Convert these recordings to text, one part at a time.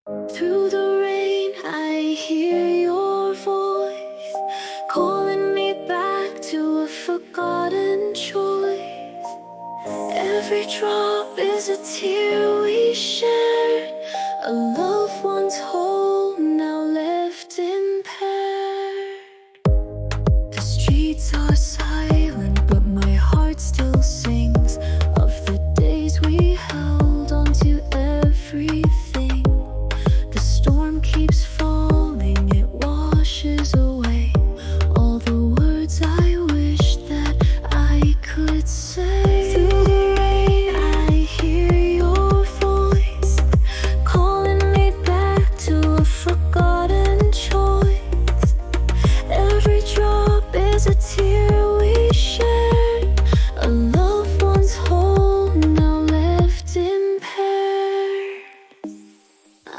Through the rain, I hear your voice, calling me back to a forgotten choice. Every drop is a tear we shared, a love once whole, now left impaired. The streets are silent, but my heart still sings of the days we held on to everything. The storm keeps falling, it washes away all the words I wish that I could say. Through the rain, I hear your voice, calling me back to a forgotten choice. Every drop is a tear we shared, a love once whole, now left impaired.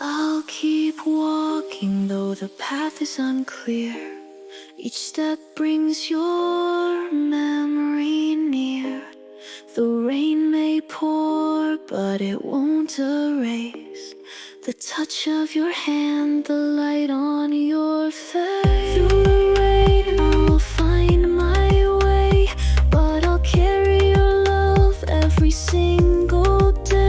I'll keep walking though the path is unclear. Each step brings your memory near. The rain may pour, but it won't erase the touch of your hand, the light on your face. Through the rain, I'll find my way, but I'll carry your love every single day.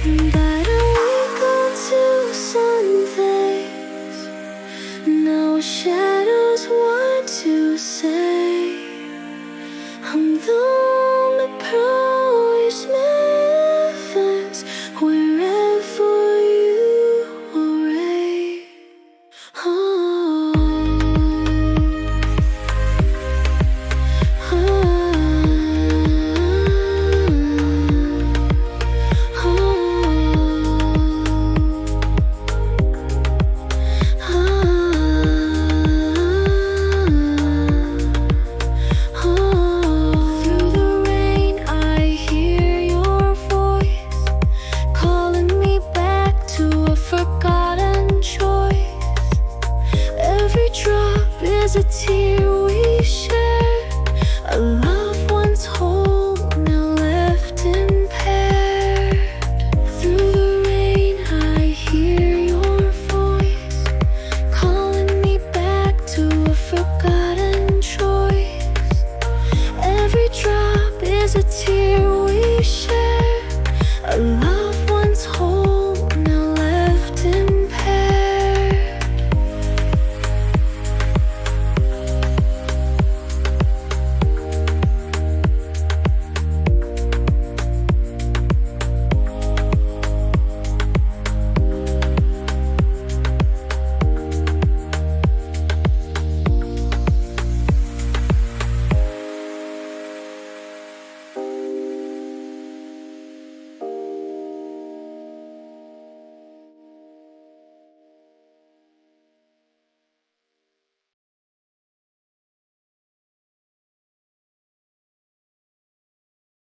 And I don't wake up to sunface, now shadows what to say. I'm the only promise fence wherever you are. Oh, through the rain, I hear your voice, calling me back to a forgotten choice. Every drop is a tear we share, a love